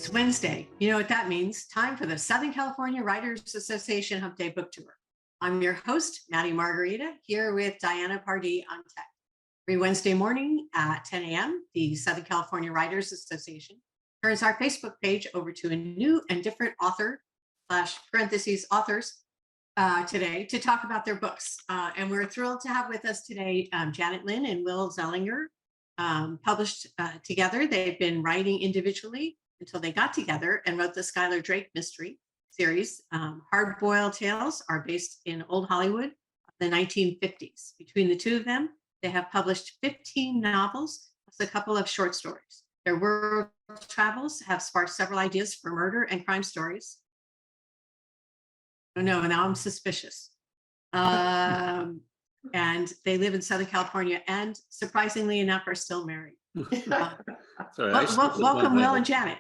It's Wednesday. You know what that means? Time for the Southern California Writers Association Hump Day Book Tour. I'm your host, Maddie Margarita, here with Diana Pardee on tech. Every Wednesday morning at 10 a.m., the Southern California Writers Association turns our Facebook page over to a new and different author / authors today to talk about their books. And we're thrilled to have with us today Janet Lynn and Will Zeilinger, published together. They've been writing individually until they got together and wrote the Skylar Drake Mystery Series. Hard-boiled tales are based in old Hollywood of the 1950s. Between the two of them, they have published 15 novels, plus a couple of short stories. Their world travels have sparked several ideas for murder and crime stories. Oh no, now I'm suspicious. And they live in Southern California and surprisingly enough are still married. Sorry, welcome, Will and Janet.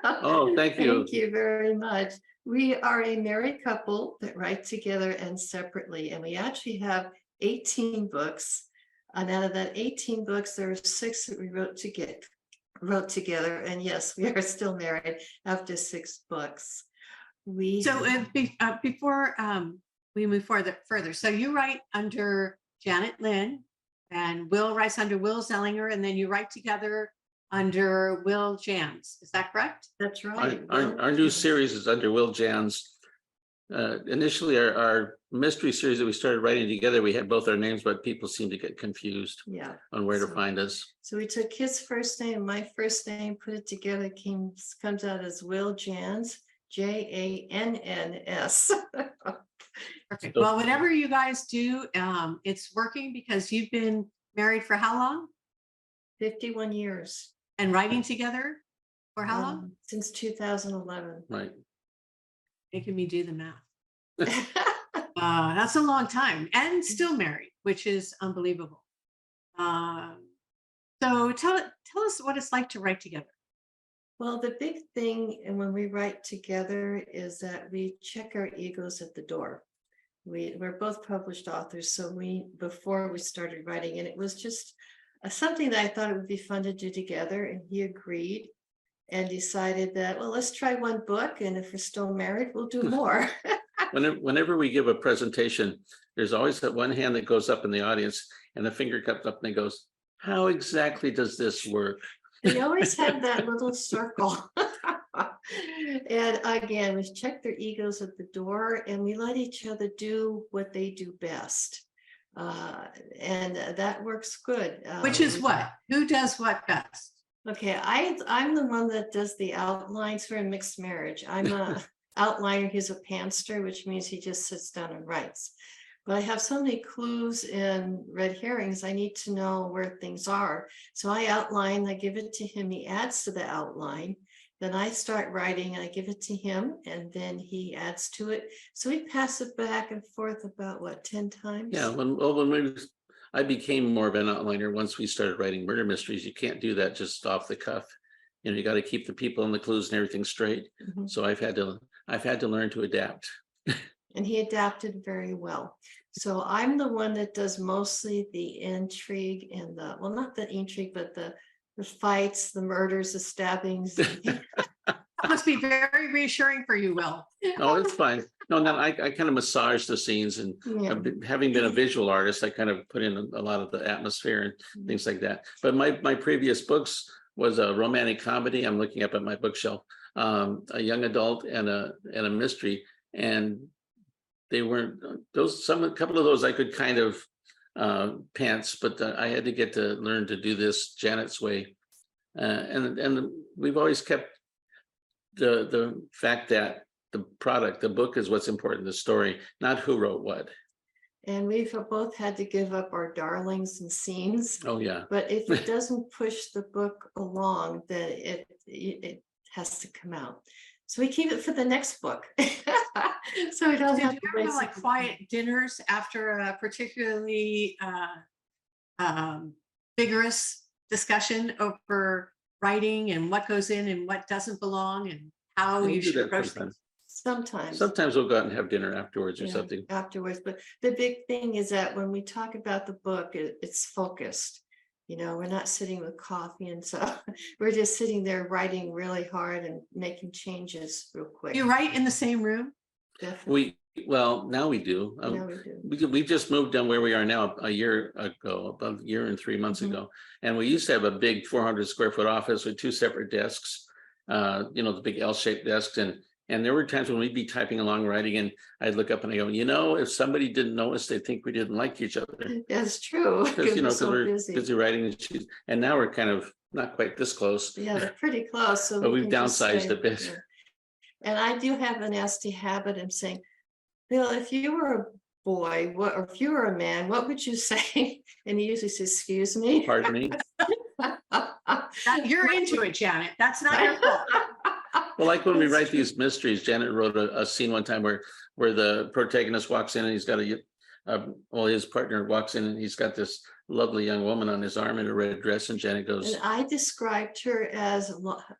Oh, thank you. Thank you very much. We are a married couple that write together and separately, and we actually have 18 books. And out of that 18 books, there are 6 that we wrote together. And yes, we are still married after 6 books. Before we move further, so you write under Janet Lynn, and Will writes under Will Zeilinger, and then you write together under Will Jans. Is that correct? That's right. Our new series is under Will Jans. Initially, our mystery series that we started writing together, we had both our names, but people seem to get confused on where to find us. So we took his first name, my first name, put it together, comes out as Will Jans, Janns. Perfect. Well, whatever you guys do, it's working because you've been married for how long? 51 years. And writing together for how long? Since 2011. Right. Making me do the math. That's a long time, and still married, which is unbelievable. So tell us what it's like to write together. Well, the big thing and when we write together is that we check our egos at the door. We're both published authors, so before we started writing, and it was just something that I thought it would be fun to do together, and he agreed and decided that, well, let's try one book, and if we're still married, we'll do more. Whenever we give a presentation, there's always that one hand that goes up in the audience, and the finger comes up and it goes, how exactly does this work? We always have that little circle. And again, we check their egos at the door, and we let each other do what they do best. And that works good. Which is what? Who does what best? Okay, I'm the one that does the outlines for a mixed marriage. I'm a outliner, he's a pantser, which means he just sits down and writes. But I have so many clues and red herrings, I need to know where things are. So I outline, I give it to him, he adds to the outline. Then I start writing, I give it to him, and then he adds to it. So we pass it back and forth about 10 times? Yeah, I became more of an outliner once we started writing murder mysteries. You can't do that just off the cuff. You got to keep the people and the clues and everything straight. Mm-hmm. So I've had to learn to adapt. And he adapted very well. So I'm the one that does mostly the intrigue and not the intrigue, but the fights, the murders, the stabbings. That must be very reassuring for you, Will. No, it's fine. No, I kind of massage the scenes, and having been a visual artist, I kind of put in a lot of the atmosphere and things like that. But my previous books was a romantic comedy. I'm looking up at my bookshelf, a young adult and a mystery, and they weren't those. A couple of those I could kind of pants, but I had to get to learn to do this Janet's way, and we've always kept the fact that the book is what's important, the story, not who wrote what. And we've both had to give up our darlings and scenes. Oh yeah. But if it doesn't push the book along, then it has to come out. So we keep it for the next book. So we don't have to have like quiet dinners after a particularly vigorous discussion over writing and what goes in and what doesn't belong and how you should approach things? Sometimes we'll go out and have dinner afterwards or something. Afterwards, but the big thing is that when we talk about the book, it's focused. we're not sitting with coffee and so we're just sitting there writing really hard and making changes real quick. You write in the same room? Definitely. Well, now we do. Now we do. We just moved down where we are now a year ago, about a year and 3 months ago. And we used to have a big 400 square foot office with 2 separate desks, the big L-shaped desks. And there were times when we'd be typing along, writing, and I'd look up and I go, if somebody didn't notice, they'd think we didn't like each other. That's true. Because we're busy writing. And now we're kind of not quite this close. Yeah, they're pretty close. So but we've downsized a bit. Yeah. And I do have a nasty habit of saying, Bill, if you were a boy, or if you were a man, what would you say? And he usually says, excuse me. Pardon me. You're into it, Janet. That's not your fault. Well, like when we write these mysteries, Janet wrote a scene one time where the protagonist walks in and he's got his partner walks in and he's got this lovely young woman on his arm in a red dress, and Janet goes, and I described her as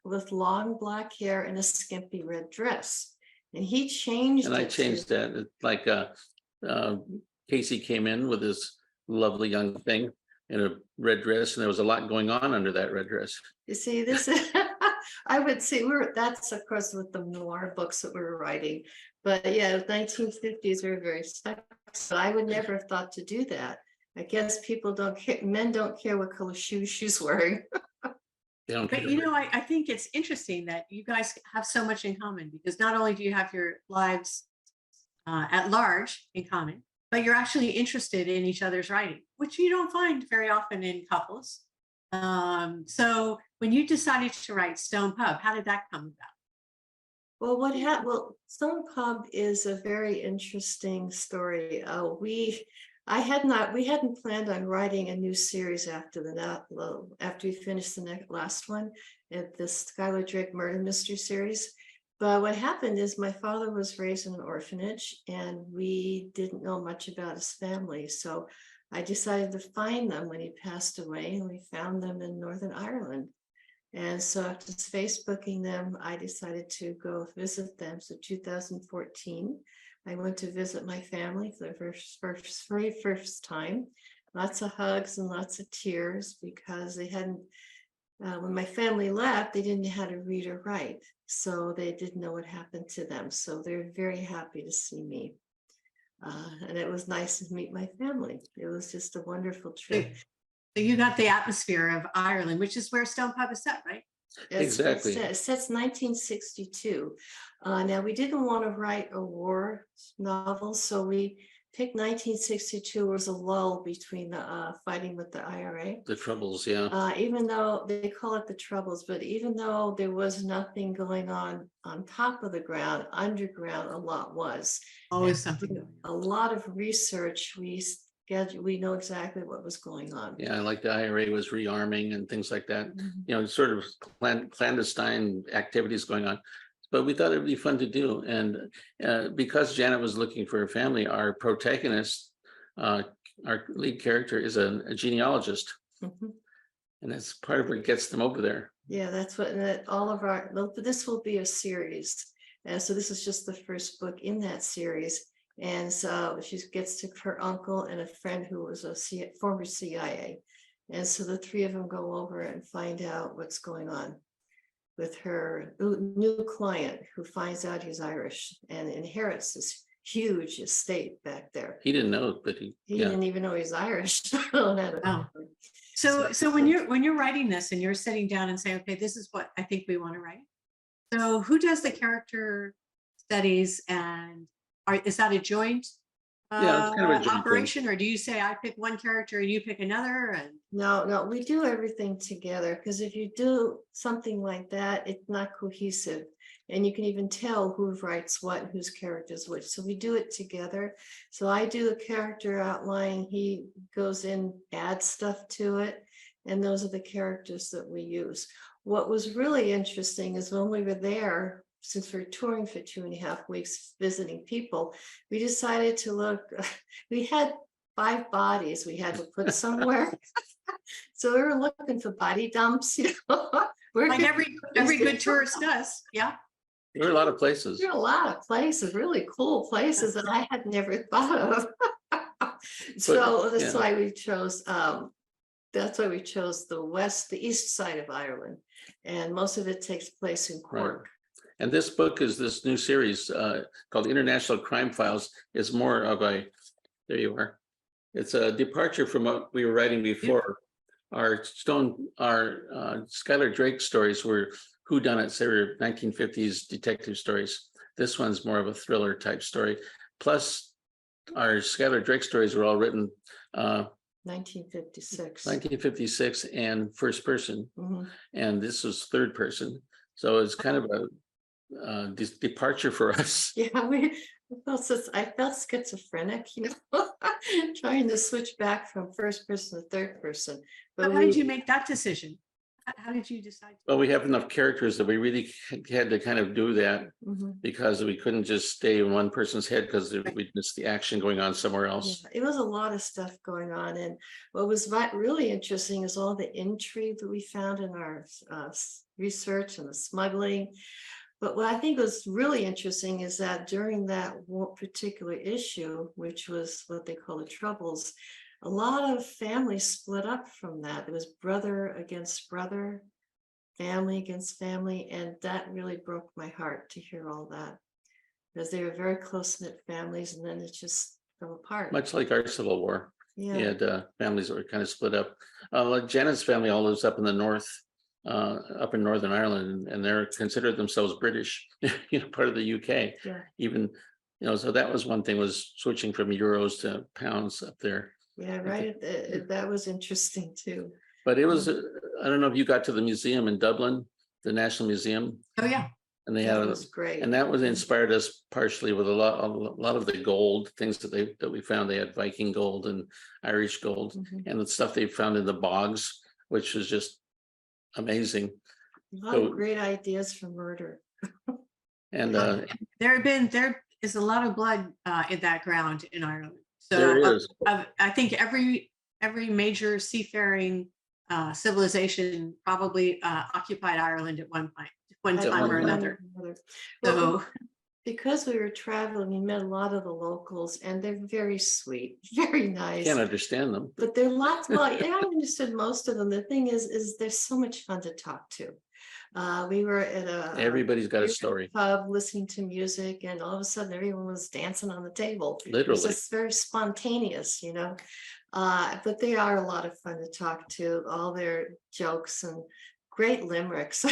with long black hair and a skimpy red dress, and he changed and I changed that. It's like Casey came in with this lovely young thing in a red dress, and there was a lot going on under that red dress. You see, this is I would say that's of course with the noir books that we were writing, but yeah, 1950s were very special. So I would never have thought to do that. I guess people don't care, men don't care what color shoes she's wearing. But I think it's interesting that you guys have so much in common, because not only do you have your lives at large in common, but you're actually interested in each other's writing, which you don't find very often in couples. So when you decided to write Stone Pub, how did that come about? Well, Well, Stone Pub is a very interesting story. We hadn't planned on writing a new series after we finished the last one, at the Skylar Drake Mystery Series. But what happened is my father was raised in an orphanage, and we didn't know much about his family. So I decided to find them when he passed away, and we found them in Northern Ireland. And so after Facebooking them, I decided to go visit them. So 2014, I went to visit my family for the very first time. Lots of hugs and lots of tears, because they hadn't, when my family left, they didn't know how to read or write. So they didn't know what happened to them. So they're very happy to see me. And it was nice to meet my family. It was just a wonderful trip. So you got the atmosphere of Ireland, which is where Stone Pub is set, right? Exactly. It sets 1962. Now, we didn't want to write a war novel, so we picked 1962 was a lull between the fighting with the IRA. The Troubles, yeah. Even though they call it the Troubles, but even though there was nothing going on top of the ground, underground, a lot was. Always something going on. A lot of research. We know exactly what was going on. Yeah, like the IRA was rearming and things like that. Sort of clandestine activities going on. But we thought it'd be fun to do. And because Janet was looking for a family, our protagonist, our lead character, is a genealogist. And that's part of what gets them over there. Yeah, that's what this will be a series. So this is just the first book in that series. And so she gets to her uncle and a friend who was a former CIA. And so the three of them go over and find out what's going on with her new client, who finds out he's Irish and inherits this huge estate back there. He didn't know, but he didn't even know he's Irish. Oh. So when you're writing this and you're sitting down and saying, okay, this is what I think we want to write. So who does the character studies, and is that a joint it's kind of a joint operation, or do you say I pick one character and you pick another? And no, we do everything together, because if you do something like that, it's not cohesive, and you can even tell who writes what and whose characters which. So we do it together. So I do a character outline, he goes in, adds stuff to it, and those are the characters that we use. What was really interesting is when we were there, since we're touring for 2.5 weeks visiting people, we decided to look. We had 5 bodies we had to put somewhere. So we were looking for body dumps, like every good tourist does. Yeah. There are a lot of places. There are a lot of places, really cool places that I had never thought of. So that's why we chose that's why we chose the east side of Ireland. And most of it takes place in Cork. And this book is this new series called International Crime Files. Is more of a, there you are. It's a departure from what we were writing before. Our Skylar Drake stories were whodunits. They were 1950s detective stories. This one's more of a thriller type story. Plus, our Skylar Drake stories were all written 1956 and first person, and this was third person. So it's kind of a departure for us. Yeah, I felt schizophrenic, trying to switch back from first person to third person. But how did you make that decision? How did you decide? Well, we have enough characters that we really had to kind of do that because we couldn't just stay in one person's head because we'd miss the action going on somewhere else. Yeah, it was a lot of stuff going on. And what was really interesting is all the intrigue that we found in our research and the smuggling. But what I think was really interesting is that during that particular issue, which was what they call the Troubles, a lot of families split up from that. There was brother against brother, family against family, and that really broke my heart to hear all that, because they were very close-knit families, and then it just fell apart. Much like our Civil War. Yeah. We had families that were kind of split up. Like Janet's family all lives up in the north, up in Northern Ireland, and they're considered themselves British, part of the UK. Yeah. Even, so that was one thing, was switching from euros to pounds up there. Yeah, right. That was interesting too. But it was, I don't know if you got to the museum in Dublin, the National Museum. Oh, yeah. And they That had, was great. and that was inspired us partially with a lot of the gold things that we found. They had Viking gold and Irish gold, and the stuff they found in the bogs, which was just amazing. A lot of great ideas for murder. And there is a lot of blood in that ground in Ireland. So there is. I think every major seafaring civilization probably occupied Ireland at one time or another. So because we were traveling, we met a lot of the locals, and they're very sweet, very nice. Can't understand them. But there are lots. Well, I understood most of them. The thing is they're so much fun to talk to. We were at Everybody's got a story. Pub listening to music, and all of a sudden everyone was dancing on the table. Literally. It was just very spontaneous, but they are a lot of fun to talk to. All their jokes and great limericks.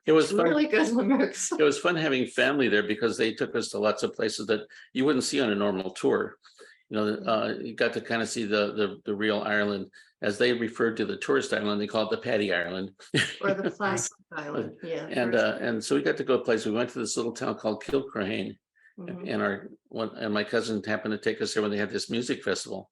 It was fun. Really good limericks. It was fun having family there because they took us to lots of places that you wouldn't see on a normal tour. You got to kind of see the real Ireland, as they referred to the tourist island. They call it the Paddy Island, Or the plastic island. Yeah. and so we got to go to a place. We went to this little town called Kilcrohane, and my cousin happened to take us there when they had this music festival.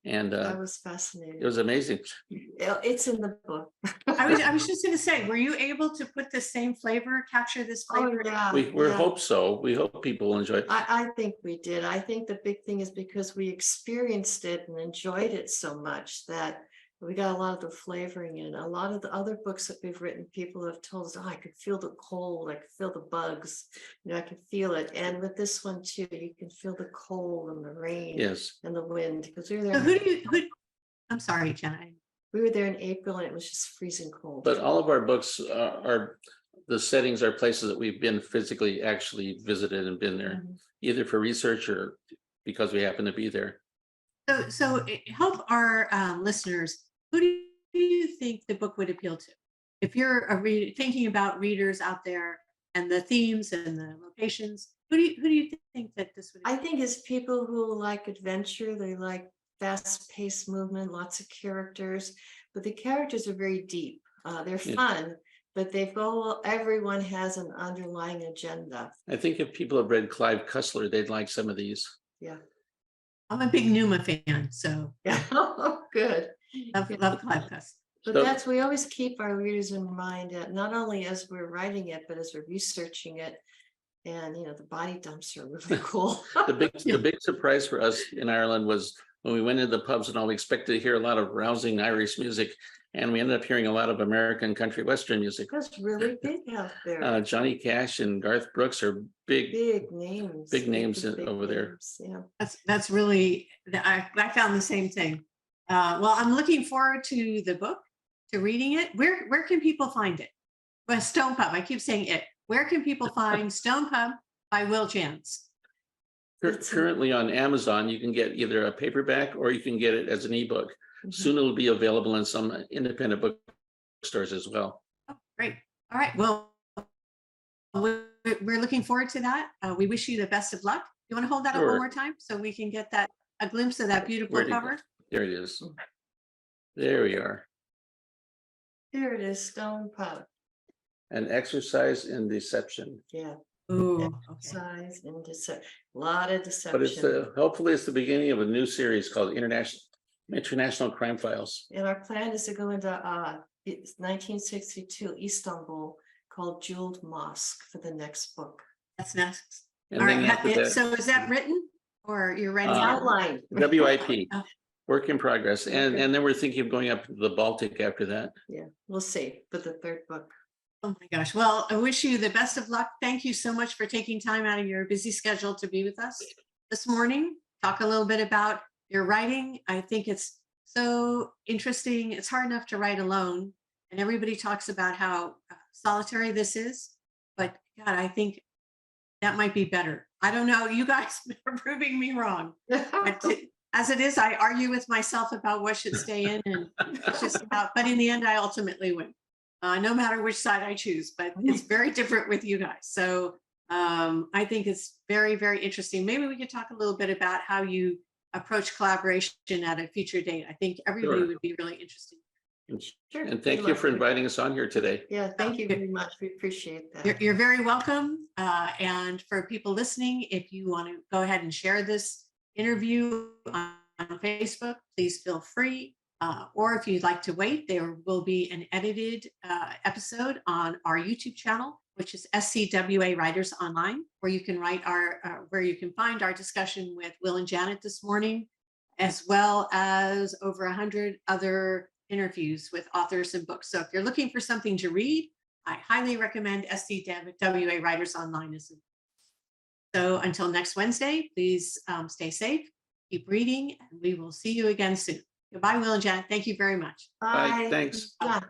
And that was fascinating. It was amazing. It's in the book. I was just going to say, were you able to put the same flavor, capture this flavor? Oh, yeah, we hope so. We hope people will enjoy it. I think we did. I think the big thing is because we experienced it and enjoyed it so much that we got a lot of the flavoring in. A lot of the other books that we've written, people have told us, I could feel the cold, I could feel the bugs, I could feel it. And with this one too, you can feel the cold and the rain, and the wind, because we were there. So I'm sorry, Jenna. We were there in April and it was just freezing cold. But all of our books are the settings are places that we've been physically actually visited and been there, either for research or because we happen to be there. So help our listeners. Who do you think the book would appeal to? If you're thinking about readers out there and the themes and the locations, who do you think that this would? I think it's people who like adventure. They like fast-paced movement, lots of characters, but the characters are very deep. They're fun, but everyone has an underlying agenda. I think if people have read Clive Cussler, they'd like some of these. Yeah. I'm a big Numa fan, so yeah. Good. Love Clive Cussler. But we always keep our readers in mind, not only as we're writing it, but as we're researching it. And the body dumps are really cool. The big surprise for us in Ireland was when we went into the pubs and all, we expected to hear a lot of rousing Irish music, and we ended up hearing a lot of American country western music. That's really big out there. Johnny Cash and Garth Brooks are big names. Big names over there. Yeah, that's really. I found the same thing. Well, I'm looking forward to the book, to reading it. Where can people find it? Well, Stone Pub. I keep saying it. Where can people find Stone Pub by Will Janet? Currently on Amazon, you can get either a paperback or you can get it as an ebook. Mhm. Soon it'll be available in some independent bookstores as well. Oh, great. All right. Well, we're looking forward to that. We wish you the best of luck. You want to hold that up one Sure. more time so we can get that a glimpse of that beautiful Where'd it go? cover? There it is. There we are. Here it is, Stone Pub. An exercise in deception. Yeah, Ooh, okay. size and deception, a lot of But it's deception. hopefully it's the beginning of a new series called International Crime Files. And our plan is to go into it's 1962 Istanbul, called Jeweled Mosque, for the next book. That's next. And All then right. after that, So is that written or you're writing it? Outline. WIP, Oh. work in progress. And Okay. then we're thinking of going up to the Baltic after that. Yeah, we'll see for the third book. Oh my gosh. Well, I wish you the best of luck. Thank you so much for taking time out of your busy schedule to be with us this morning. Talk a little bit about your writing. I think it's so interesting. It's hard enough to write alone, and everybody talks about how solitary this is. But God, I think that might be better. I don't know. You guys are proving me wrong. But as it is, I argue with myself about what should stay in, and it's just about. But in the end, I ultimately win. No matter which side I choose, but it's very different with you guys. So I think it's very, very interesting. Maybe we could talk a little bit about how you approach collaboration at a future date. I think everybody Sure. would be really interested. Sure. And thank you for inviting us on here today. Yeah, thank you very much. We appreciate that. You're very welcome. And for people listening, if you want to go ahead and share this interview on Facebook, please feel free. Or if you'd like to wait, there will be an edited episode on our YouTube channel, which is SCWA Writers Online, where you can where you can find our discussion with Will and Janet this morning, as well as over 100 other interviews with authors and books. So if you're looking for something to read, I highly recommend SCWA Writers Online. So until next Wednesday, please stay safe, keep reading, and we will see you again soon. Goodbye, Will and Janet. Thank you very much. Bye. Thanks. Bye.